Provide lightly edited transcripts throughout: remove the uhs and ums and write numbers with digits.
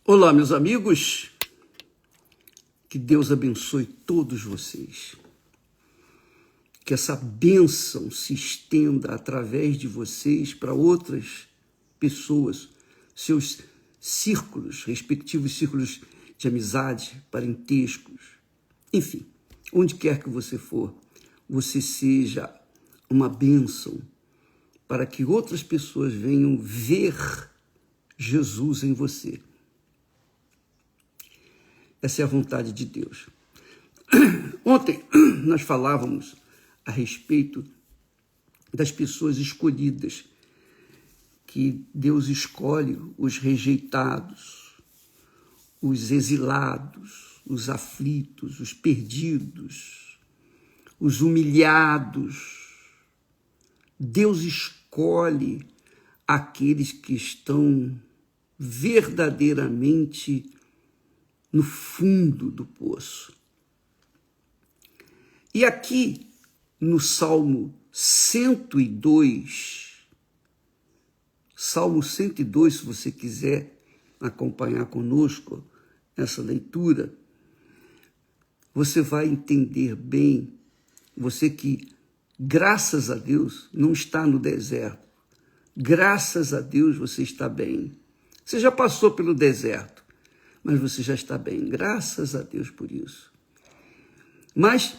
Olá, meus amigos, que Deus abençoe todos vocês, que essa bênção se estenda através de vocês para outras pessoas, seus círculos, respectivos círculos de amizade, parentescos, enfim, onde quer que você for, você seja uma bênção para que outras pessoas venham ver Jesus em você. Essa é a vontade de Deus. Ontem nós falávamos a respeito das pessoas escolhidas, que Deus escolhe os rejeitados, os exilados, os aflitos, os perdidos, os humilhados. Deus escolhe aqueles que estão verdadeiramente no fundo do poço. E aqui no Salmo 102, se você quiser acompanhar conosco essa leitura, você vai entender bem, você que, graças a Deus, não está no deserto. Graças a Deus você está bem. Você já passou pelo deserto, mas você já está bem. Graças a Deus por isso. Mas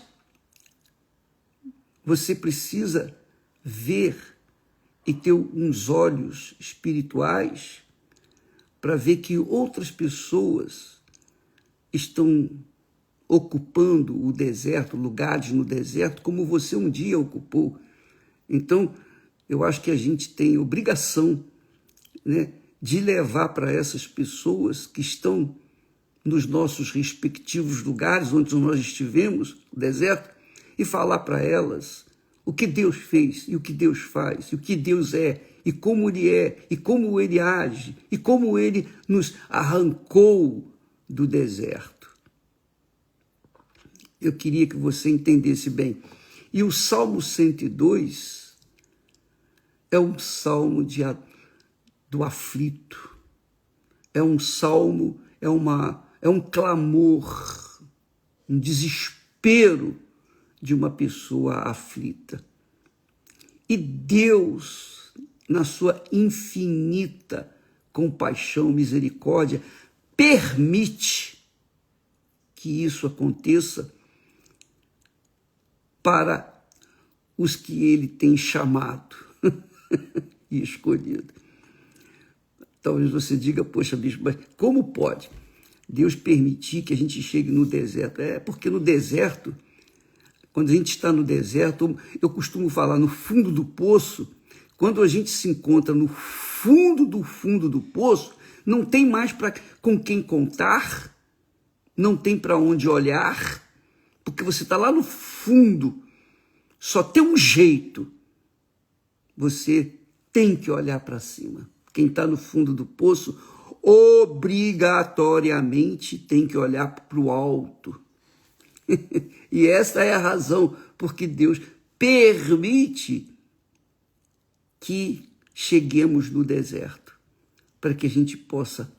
você precisa ver e ter uns olhos espirituais para ver que outras pessoas estão ocupando o deserto, lugares no deserto, como você um dia ocupou. Então, eu acho que a gente tem obrigação, né, de levar para essas pessoas que estão nos nossos respectivos lugares onde nós estivemos, no deserto, e falar para elas o que Deus fez e o que Deus faz, e o que Deus é, e como Ele age, e como Ele nos arrancou do deserto. Eu queria que você entendesse bem. E o Salmo 102 é um salmo do aflito, é um salmo, é um clamor, um desespero de uma pessoa aflita. E Deus, na sua infinita compaixão, misericórdia, permite que isso aconteça para os que Ele tem chamado e escolhido. Talvez você diga, poxa, bispo, mas como pode Deus permitir que a gente chegue no deserto? É porque no deserto, quando a gente está no deserto, eu costumo falar no fundo do poço, quando a gente se encontra no fundo do poço, não tem mais com quem contar, não tem para onde olhar, porque você está lá no fundo, só tem um jeito, você tem que olhar para cima. Quem está no fundo do poço, obrigatoriamente tem que olhar para o alto. E essa é a razão porque Deus permite que cheguemos no deserto, para que a gente possa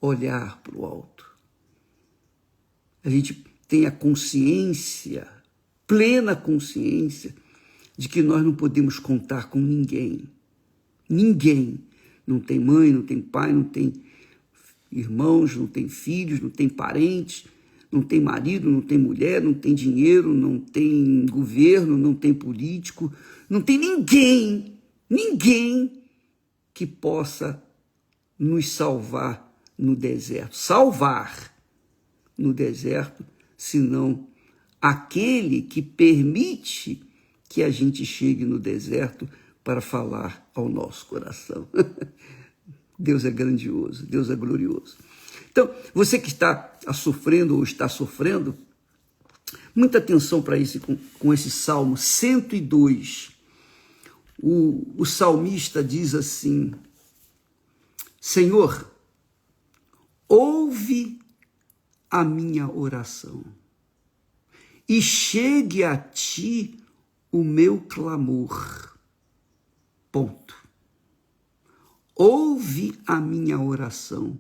olhar para o alto. A gente tenha consciência, plena consciência, de que nós não podemos contar com ninguém. Ninguém. Não tem mãe, não tem pai, não tem irmãos, não tem filhos, não tem parentes, não tem marido, não tem mulher, não tem dinheiro, não tem governo, não tem político, não tem ninguém que possa nos salvar no deserto. Salvar no deserto, senão aquele que permite que a gente chegue no deserto para falar ao nosso coração. Deus é grandioso, Deus é glorioso. Então, você que está sofrendo ou está sofrendo, muita atenção para isso com esse Salmo 102. O salmista diz assim: Senhor, ouve a minha oração e chegue a ti o meu clamor. Ponto. Ouve a minha oração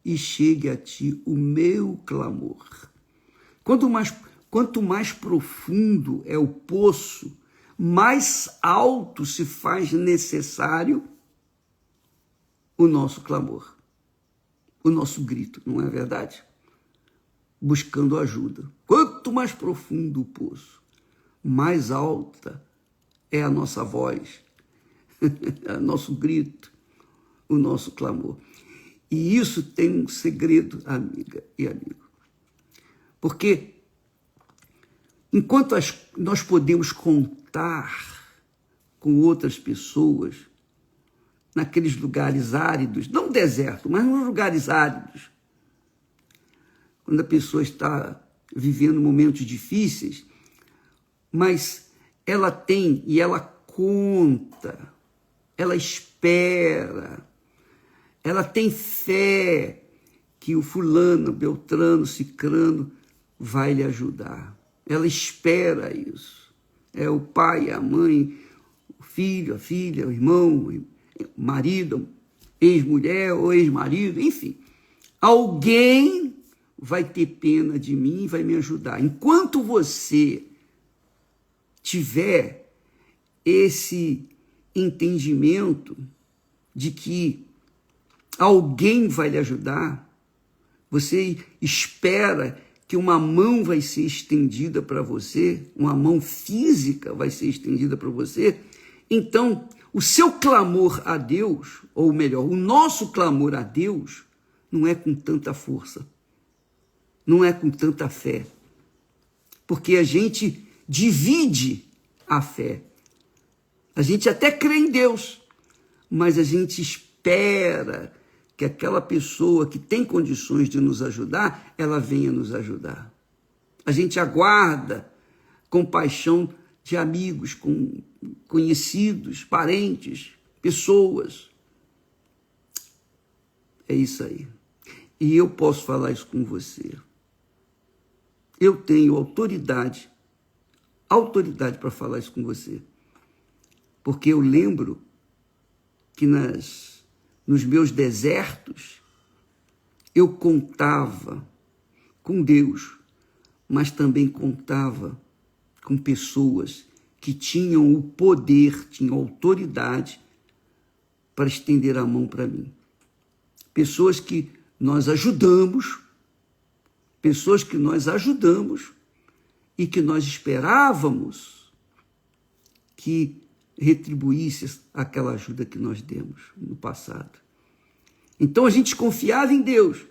e chegue a ti o meu clamor. Quanto mais profundo é o poço, mais alto se faz necessário o nosso clamor, o nosso grito, não é verdade? Buscando ajuda. Quanto mais profundo o poço, mais alta é a nossa voz, o nosso grito, o nosso clamor. E isso tem um segredo, amiga e amigo. Porque enquanto nós podemos contar com outras pessoas naqueles lugares áridos, não deserto, mas nos lugares áridos, quando a pessoa está vivendo momentos difíceis, mas ela tem e ela conta, ela espera, ela tem fé que o fulano, beltrano, cicrano vai lhe ajudar. Ela espera isso. É o pai, a mãe, o filho, a filha, o irmão, o marido, ex-mulher ou ex-marido, enfim. Alguém vai ter pena de mim e vai me ajudar. Enquanto você tiver esse entendimento de que alguém vai lhe ajudar, você espera que uma mão vai ser estendida para você, uma mão física vai ser estendida para você, então o seu clamor a Deus, ou melhor, o nosso clamor a Deus, não é com tanta força, não é com tanta fé, porque a gente divide a fé. A gente até crê em Deus, mas a gente espera que aquela pessoa que tem condições de nos ajudar, ela venha nos ajudar. A gente aguarda compaixão de amigos, conhecidos, parentes, pessoas. É isso aí. E eu posso falar isso com você. Eu tenho autoridade para falar isso com você. Porque eu lembro que nos meus desertos, eu contava com Deus, mas também contava com pessoas que tinham o poder, tinham autoridade para estender a mão para mim. Pessoas que nós ajudamos e que nós esperávamos que retribuísse aquela ajuda que nós demos no passado. Então a gente confiava em Deus,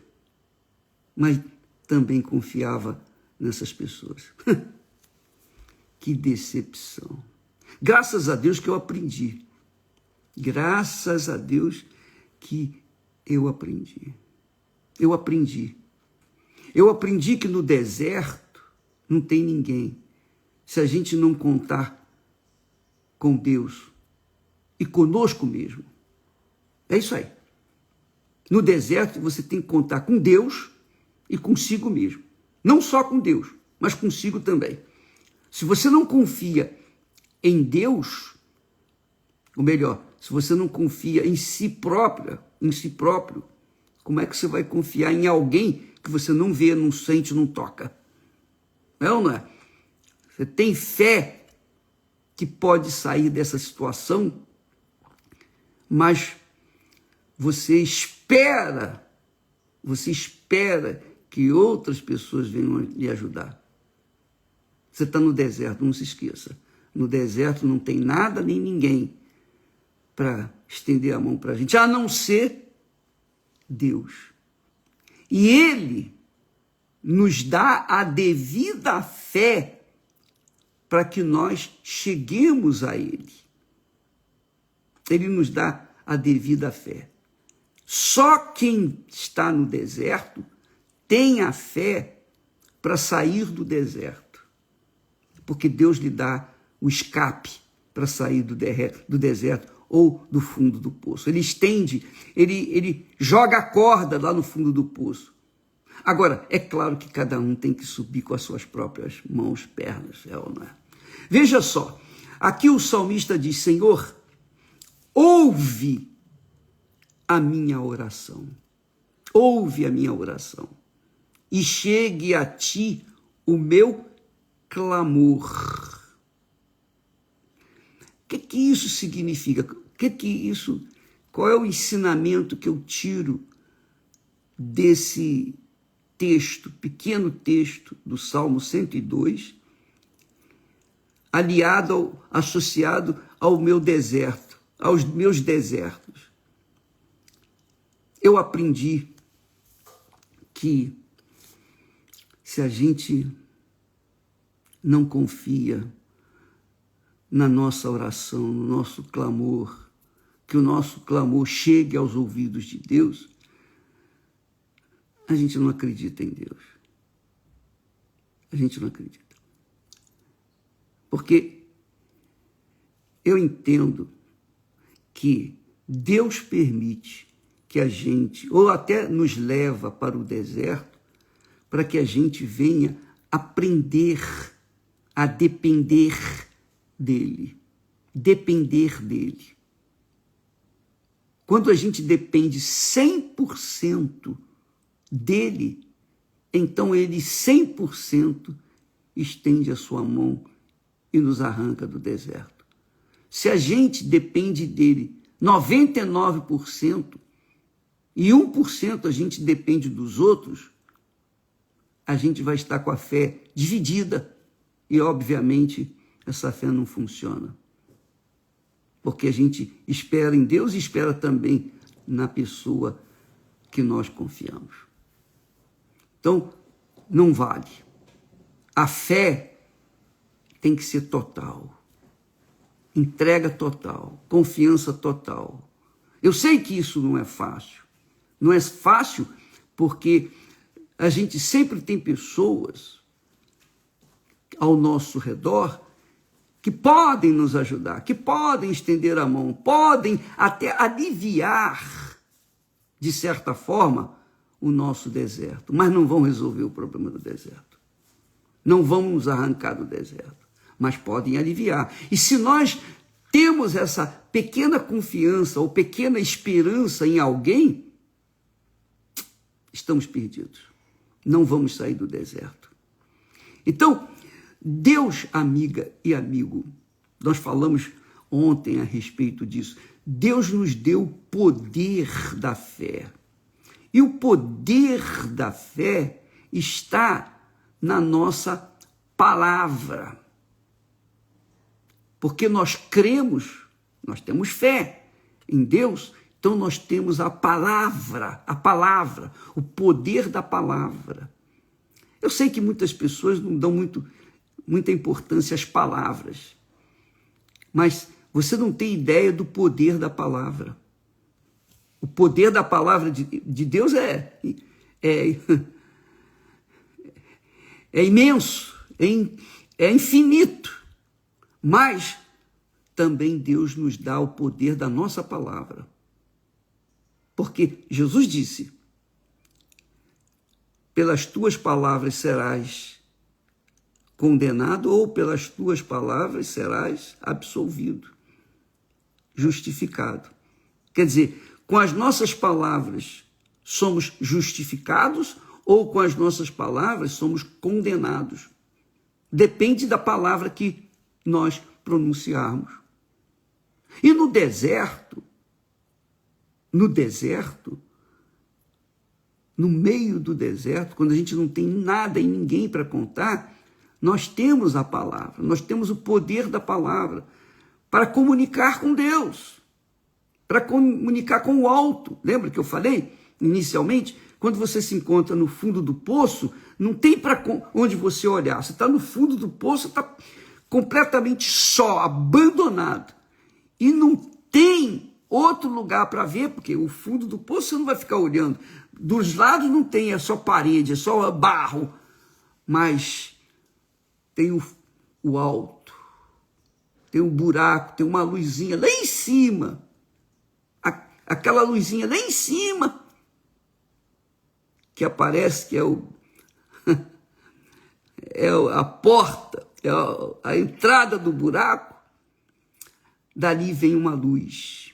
mas também confiava nessas pessoas. Que decepção. Graças a Deus que eu aprendi. Graças a Deus que eu aprendi. Eu aprendi que no deserto não tem ninguém. Se a gente não contar com Deus e conosco mesmo. É isso aí. No deserto você tem que contar com Deus e consigo mesmo. Não só com Deus, mas consigo também. Se você não confia em Deus, ou melhor, se você não confia em si próprio, como é que você vai confiar em alguém que você não vê, não sente, não toca? É ou não é? Você tem fé que pode sair dessa situação, mas você espera que outras pessoas venham lhe ajudar. Você está no deserto, não se esqueça. No deserto não tem nada nem ninguém para estender a mão para a gente, a não ser Deus. E Ele nos dá a devida fé para que nós cheguemos a Ele. Ele nos dá a devida fé. Só quem está no deserto tem a fé para sair do deserto. Porque Deus lhe dá o escape para sair do deserto ou do fundo do poço. Ele estende, ele joga a corda lá no fundo do poço. Agora, é claro que cada um tem que subir com as suas próprias mãos, pernas, é ou não é? Veja só, aqui o salmista diz: Senhor, ouve a minha oração. ouve a minha oração e chegue a ti o meu clamor. O que isso significa? Qual é o ensinamento que eu tiro desse texto, pequeno texto do Salmo 102, associado ao meu deserto, aos meus desertos? Eu aprendi que se a gente não confia na nossa oração, no nosso clamor, que o nosso clamor chegue aos ouvidos de Deus, a gente não acredita em Deus. A gente não acredita. Porque eu entendo que Deus permite que a gente, ou até nos leva para o deserto, para que a gente venha aprender a depender dele. Depender dele. Quando a gente depende 100% dele, então ele 100% estende a sua mão e nos arranca do deserto. Se a gente depende dele 99% e 1% a gente depende dos outros, a gente vai estar com a fé dividida e, obviamente, essa fé não funciona. Porque a gente espera em Deus e espera também na pessoa que nós confiamos. Então, não vale. A fé tem que ser total. Entrega total, confiança total. Eu sei que isso não é fácil. Não é fácil porque a gente sempre tem pessoas ao nosso redor que podem nos ajudar, que podem estender a mão, podem até aliviar, de certa forma, o nosso deserto, mas não vão resolver o problema do deserto. Não vão nos arrancar do deserto, mas podem aliviar. E se nós temos essa pequena confiança ou pequena esperança em alguém, estamos perdidos. Não vamos sair do deserto. Então, Deus, amiga e amigo, nós falamos ontem a respeito disso. Deus nos deu o poder da fé. E o poder da fé está na nossa palavra. Porque nós cremos, nós temos fé em Deus, então nós temos a palavra, o poder da palavra. Eu sei que muitas pessoas não dão muita importância às palavras, mas você não tem ideia do poder da palavra. O poder da palavra de Deus é imenso, é infinito, mas também Deus nos dá o poder da nossa palavra. Porque Jesus disse: pelas tuas palavras serás condenado, ou pelas tuas palavras serás absolvido, justificado. Quer dizer, com as nossas palavras somos justificados, ou com as nossas palavras somos condenados. Depende da palavra que nós pronunciarmos. E no deserto, no meio do deserto, quando a gente não tem nada e ninguém para contar, nós temos a palavra, nós temos o poder da palavra para comunicar com Deus, para comunicar com o alto. Lembra que eu falei inicialmente? Quando você se encontra no fundo do poço, não tem para onde você olhar. Você está no fundo do poço, está completamente só, abandonado. E não tem outro lugar para ver, porque o fundo do poço você não vai ficar olhando. Dos lados não tem, é só parede, é só barro. Mas tem o alto, tem um buraco, tem uma luzinha lá em cima. Aquela luzinha lá em cima, que aparece que é a porta, é a entrada do buraco. Dali vem uma luz.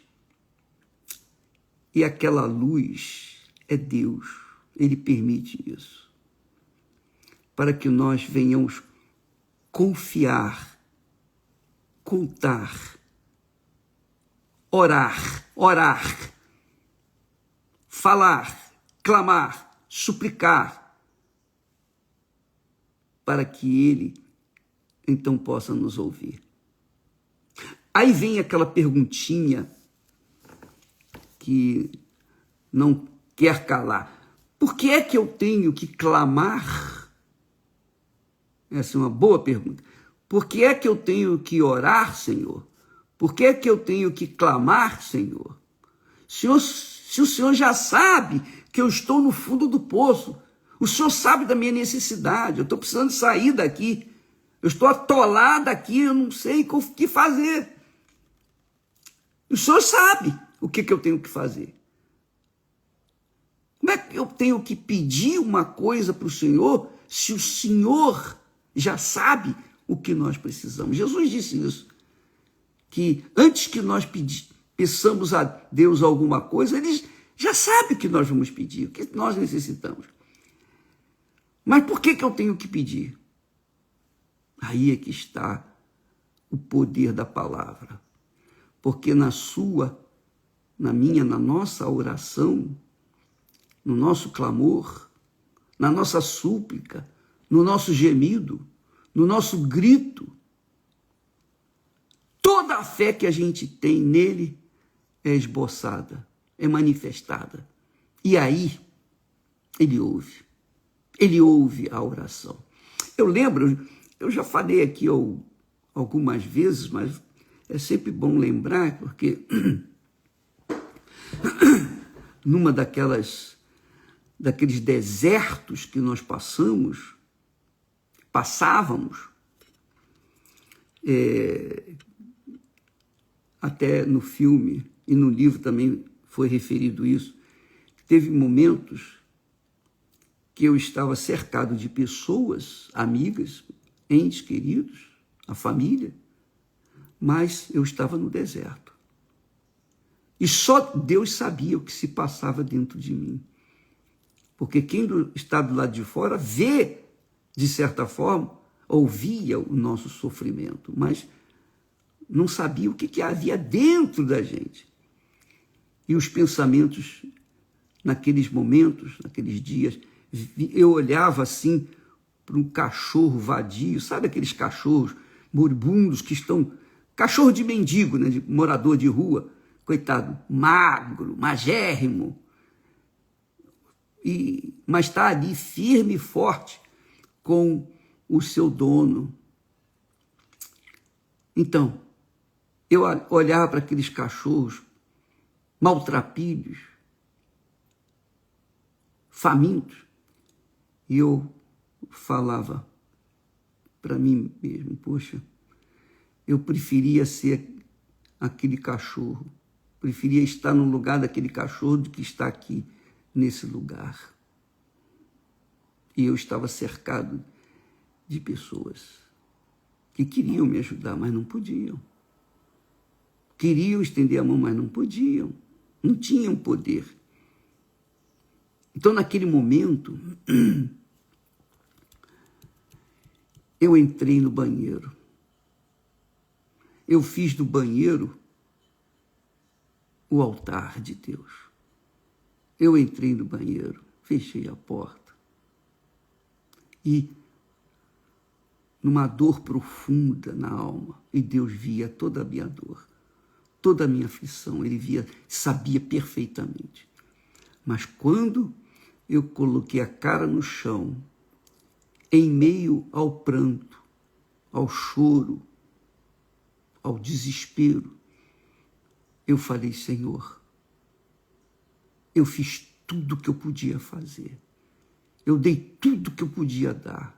E aquela luz é Deus. Ele permite isso. Para que nós venhamos confiar, contar, orar, falar, clamar, suplicar, para que Ele então possa nos ouvir. Aí vem aquela perguntinha que não quer calar. Por que é que eu tenho que clamar? Essa é uma boa pergunta. Por que é que eu tenho que orar, Senhor? Por que é que eu tenho que clamar, Senhor? Se o Senhor já sabe que eu estou no fundo do poço, o Senhor sabe da minha necessidade, eu estou precisando sair daqui, eu estou atolado aqui, eu não sei o que fazer. O Senhor sabe o que eu tenho que fazer. Como é que eu tenho que pedir uma coisa para o Senhor se o Senhor já sabe o que nós precisamos? Jesus disse isso, que antes que nós peçamos a Deus alguma coisa, Ele já sabe o que nós vamos pedir, o que nós necessitamos. Mas por que eu tenho que pedir? Aí é que está o poder da palavra. Porque na nossa oração, no nosso clamor, na nossa súplica, no nosso gemido, no nosso grito, toda a fé que a gente tem nele é esboçada, é manifestada. E aí, ele ouve a oração. Eu lembro, eu já falei aqui algumas vezes, mas é sempre bom lembrar, porque numa daqueles desertos que nós passávamos, até no filme e no livro também foi referido isso, teve momentos que eu estava cercado de pessoas, amigas, entes queridos, a família, mas eu estava no deserto. E só Deus sabia o que se passava dentro de mim. Porque quem está do lado de fora vê, de certa forma, ouvia o nosso sofrimento, mas não sabia o que havia dentro da gente. E os pensamentos, naqueles momentos, naqueles dias, eu olhava assim para um cachorro vadio, sabe aqueles cachorros moribundos que estão... Cachorro de mendigo, né, de morador de rua, coitado, magro, magérrimo, mas está ali firme e forte com o seu dono. Então, eu olhava para aqueles cachorros maltrapilhos, famintos, e eu falava para mim mesmo, poxa, eu preferia ser aquele cachorro, preferia estar no lugar daquele cachorro do que estar aqui nesse lugar. E eu estava cercado de pessoas que queriam me ajudar, mas não podiam. Queriam estender a mão, mas não podiam. Não tinham poder. Então, naquele momento, eu entrei no banheiro. Eu fiz do banheiro o altar de Deus. Eu entrei no banheiro, fechei a porta e, numa dor profunda na alma, e Deus via toda a minha dor, toda a minha aflição, Ele via, sabia perfeitamente. Mas quando eu coloquei a cara no chão, em meio ao pranto, ao choro, ao desespero, eu falei, Senhor, eu fiz tudo o que eu podia fazer. Eu dei tudo o que eu podia dar.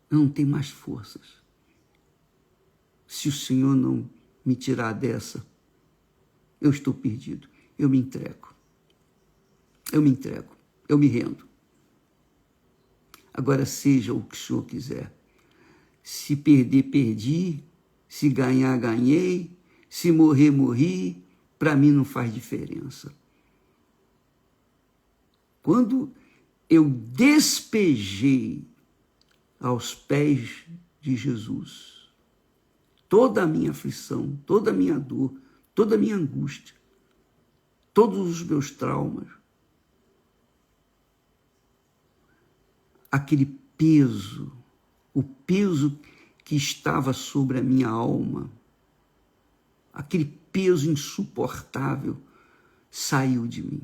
Eu não tenho mais forças. Se o Senhor não me tirar dessa, eu estou perdido. Eu me entrego. Eu me entrego. Eu me rendo. Agora seja o que o Senhor quiser. Se perder, perdi. Se ganhar, ganhei. Se morrer, morri. Para mim não faz diferença. quando eu despejei aos pés de Jesus toda a minha aflição, toda a minha dor, toda a minha angústia, todos os meus traumas, aquele peso, o peso que estava sobre a minha alma, aquele peso insuportável saiu de mim,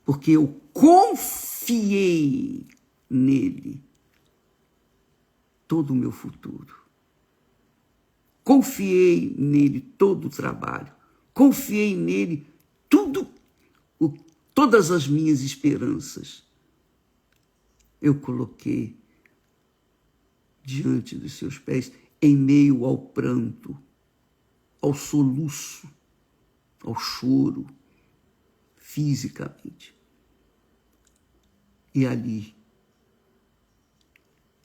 porque eu confiei nele todo o meu futuro. Confiei nele todo o trabalho. Confiei nele todas as minhas esperanças. Eu coloquei diante dos seus pés, em meio ao pranto, ao soluço, ao choro, fisicamente. E ali,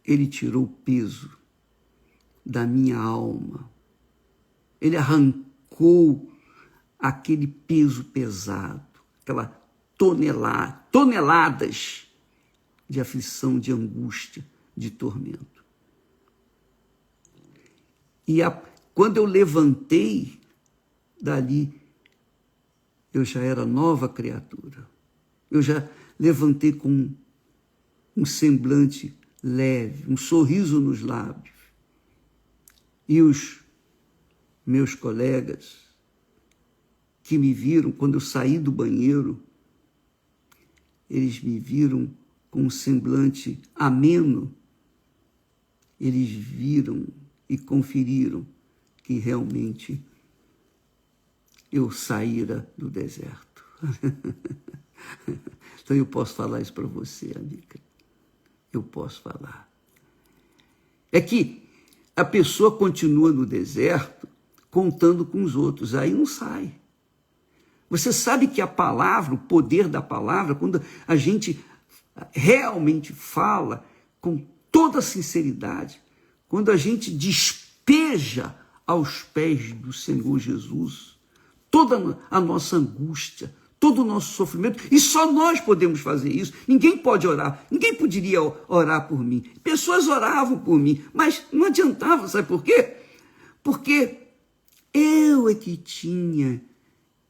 ele tirou o peso da minha alma. Ele arrancou aquele peso pesado, aquela toneladas de aflição, de angústia, de tormento. E quando eu levantei dali, eu já era nova criatura. Eu já levantei com um semblante leve, um sorriso nos lábios. E os meus colegas que me viram quando eu saí do banheiro, eles me viram com um semblante ameno. Eles viram e conferiram que realmente eu saíra do deserto. Então eu posso falar isso para você, amiga. Eu posso falar. É que a pessoa continua no deserto contando com os outros, aí não sai. Você sabe que a palavra, o poder da palavra, quando a gente realmente fala com toda sinceridade, quando a gente despeja aos pés do Senhor Jesus toda a nossa angústia, todo o nosso sofrimento, e só nós podemos fazer isso. Ninguém pode orar, ninguém poderia orar por mim. Pessoas oravam por mim, mas não adiantava, sabe por quê? Porque eu é que tinha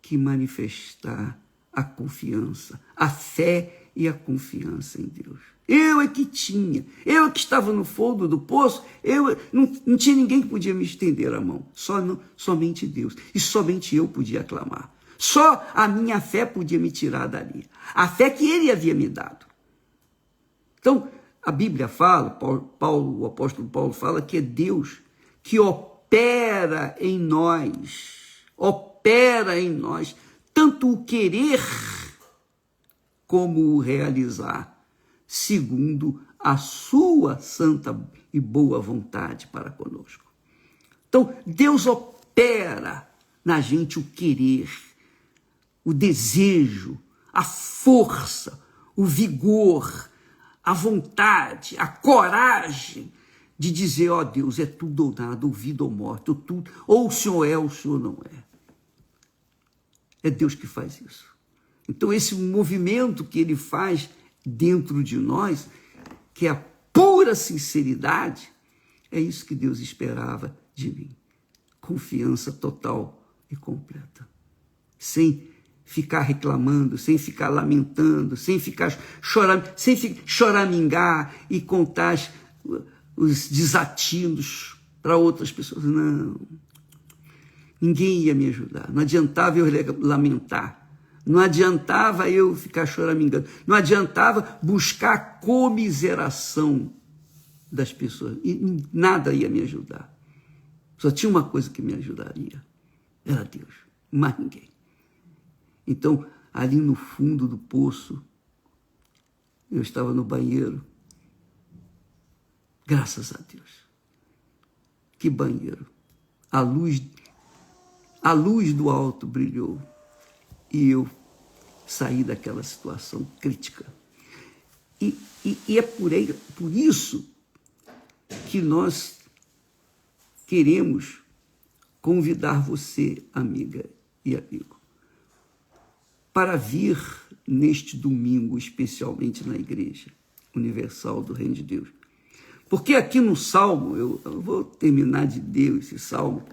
que manifestar a confiança, a fé e a confiança em Deus. Eu é que tinha, eu é que estava no fundo do poço, não tinha ninguém que podia me estender a mão, somente Deus, e somente eu podia clamar. Só a minha fé podia me tirar dali, a fé que ele havia me dado. Então, a Bíblia fala, o apóstolo Paulo fala que é Deus que opera em nós, tanto o querer como o realizar, segundo a sua santa e boa vontade para conosco. Então, Deus opera na gente o querer, o desejo, a força, o vigor, a vontade, a coragem de dizer, ó Deus, é tudo ou nada, ou vida ou morte, ou o Senhor é, ou o Senhor não é. É Deus que faz isso. Então, esse movimento que ele faz dentro de nós, que é a pura sinceridade, é isso que Deus esperava de mim. Confiança total e completa. Sem ficar reclamando, sem ficar lamentando, sem ficar chorando, sem choramingar e contar os desatinos para outras pessoas. Não. Ninguém ia me ajudar. Não adiantava eu lamentar. Não adiantava eu ficar choramingando. Não adiantava buscar a comiseração das pessoas. E nada ia me ajudar. Só tinha uma coisa que me ajudaria. Era Deus. Mais ninguém. Então, ali no fundo do poço, eu estava no banheiro. Graças a Deus. Que banheiro. A luz do alto brilhou. E eu saí daquela situação crítica. E é por isso que nós queremos convidar você, amiga e amigo, para vir neste domingo, especialmente na Igreja Universal do Reino de Deus. Porque aqui no Salmo, eu vou terminar de ler esse Salmo,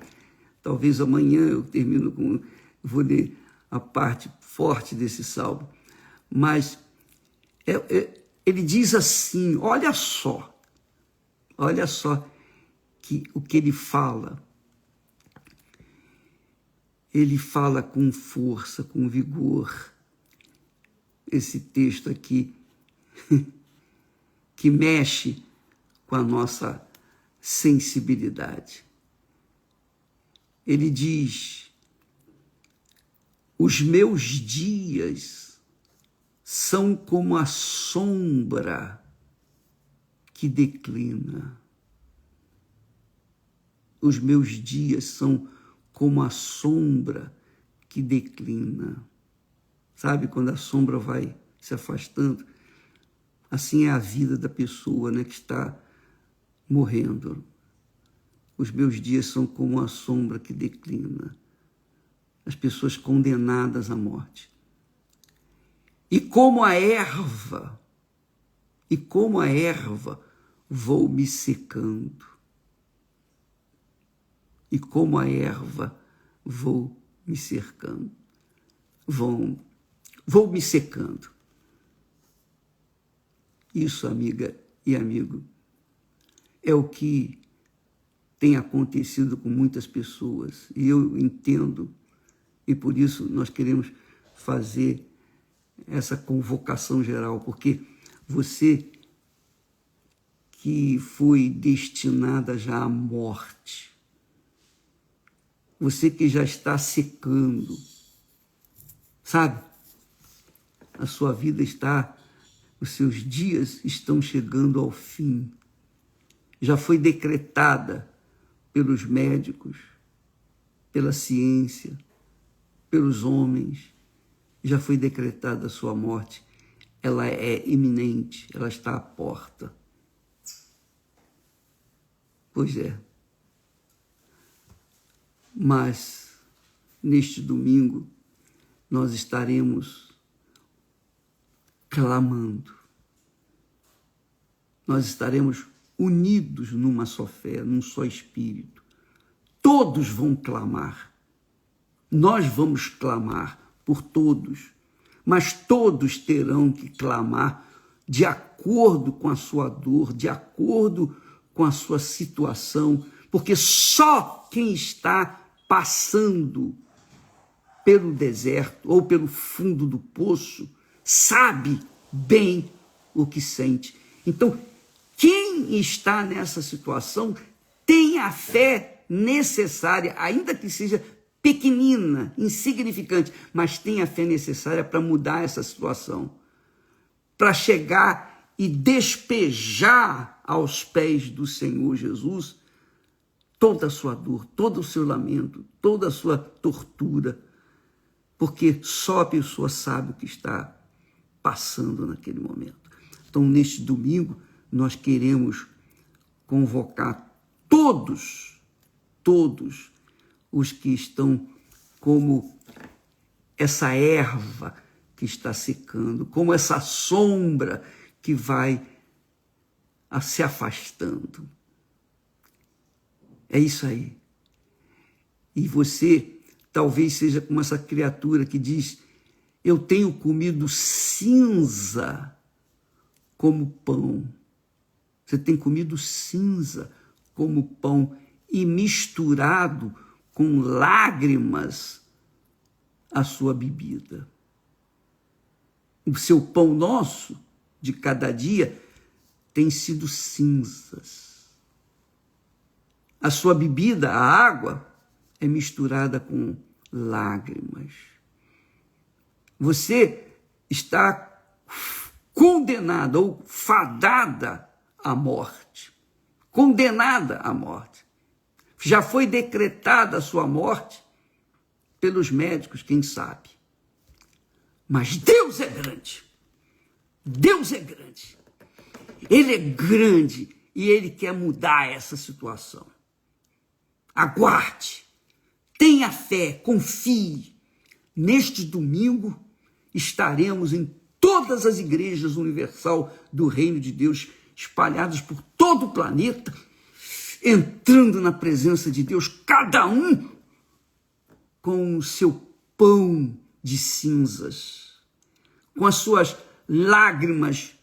talvez amanhã eu termino com, vou ler a parte forte desse Salmo, mas ele diz assim, olha só que o que ele fala com força, com vigor. Esse texto aqui, que mexe com a nossa sensibilidade. Ele diz, os meus dias são como a sombra que declina. Os meus dias são como a sombra que declina. Sabe, quando a sombra vai se afastando, assim é a vida da pessoa, né, que está morrendo. Os meus dias são como a sombra que declina. As pessoas condenadas à morte. E como a erva, vou me secando. E como a erva, vou me cercando. Vou me secando. Isso, amiga e amigo, é o que tem acontecido com muitas pessoas. E eu entendo, e por isso nós queremos fazer essa convocação geral, porque você que foi destinada já à morte, você que já está secando, sabe? A sua vida os seus dias estão chegando ao fim. Já foi decretada pelos médicos, pela ciência, pelos homens, já foi decretada a sua morte. Ela é iminente, ela está à porta. Pois é. Mas, neste domingo, nós estaremos clamando. Nós estaremos unidos numa só fé, num só espírito. Todos vão clamar. Nós vamos clamar por todos, mas todos terão que clamar de acordo com a sua dor, de acordo com a sua situação, porque só quem está passando pelo deserto ou pelo fundo do poço sabe bem o que sente. Então, quem está nessa situação tem a fé necessária, ainda que seja pequenina, insignificante, mas tem a fé necessária para mudar essa situação, para chegar e despejar aos pés do Senhor Jesus toda a sua dor, todo o seu lamento, toda a sua tortura, porque só a pessoa sabe o que está passando naquele momento. Então, neste domingo, nós queremos convocar todos os que estão como essa erva que está secando, como essa sombra que vai se afastando. É isso aí. E você talvez seja como essa criatura que diz, eu tenho comido cinza como pão. Você tem comido cinza como pão e misturado com lágrimas a sua bebida. O seu pão nosso de cada dia tem sido cinzas. A sua bebida, a água, é misturada com lágrimas. Você está condenada ou fadada à morte. Condenada à morte. Já foi decretada a sua morte pelos médicos, quem sabe. Mas Deus é grande. Deus é grande. Ele é grande e Ele quer mudar essa situação. Aguarde, tenha fé, confie. Neste domingo, estaremos em todas as igrejas universal do Reino de Deus, espalhadas por todo o planeta, entrando na presença de Deus, cada um com o seu pão de cinzas, com as suas lágrimas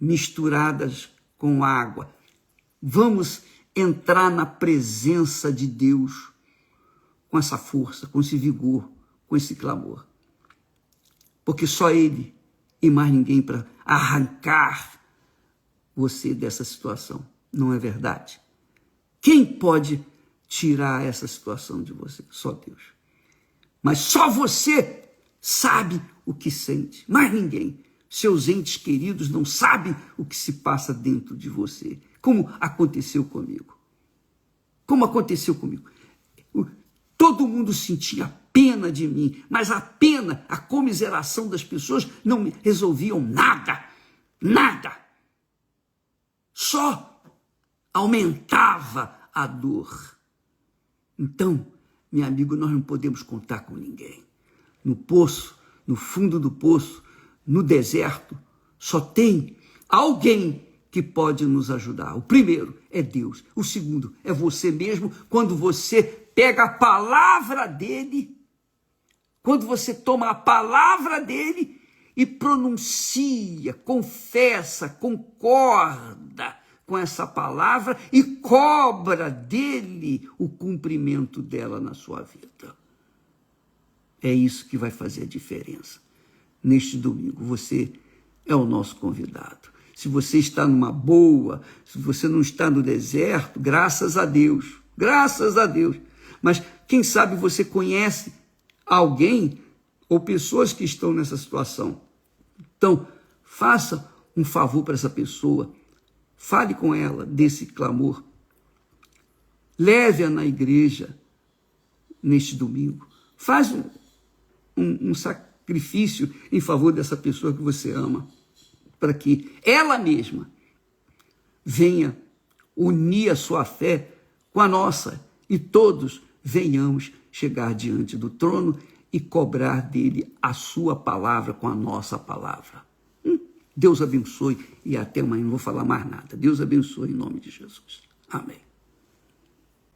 misturadas com água. Vamos entrar na presença de Deus com essa força, com esse vigor, com esse clamor. Porque só Ele e mais ninguém para arrancar você dessa situação. Não é verdade? Quem pode tirar essa situação de você? Só Deus. Mas só você sabe o que sente. Mais ninguém. Seus entes queridos não sabem o que se passa dentro de você. Como aconteceu comigo. Como aconteceu comigo. Todo mundo sentia pena de mim, mas a pena, a comiseração das pessoas não resolviam nada. Nada. Só aumentava a dor. Então, meu amigo, nós não podemos contar com ninguém. No poço, no fundo do poço, no deserto, só tem alguém que pode nos ajudar. O primeiro é Deus. O segundo é você mesmo, quando você pega a palavra dele, quando você toma a palavra dele e pronuncia, confessa, concorda com essa palavra e cobra dele o cumprimento dela na sua vida. É isso que vai fazer a diferença. Neste domingo, você é o nosso convidado. Se você está numa boa, se você não está no deserto, graças a Deus. Graças a Deus. Mas quem sabe você conhece alguém ou pessoas que estão nessa situação. Então, faça um favor para essa pessoa. Fale com ela desse clamor. Leve-a na igreja neste domingo. Faz um sacrifício em favor dessa pessoa que você ama, para que ela mesma venha unir a sua fé com a nossa e todos venhamos chegar diante do trono e cobrar dele a sua palavra com a nossa palavra. Deus abençoe e até amanhã, não vou falar mais nada. Deus abençoe em nome de Jesus. Amém.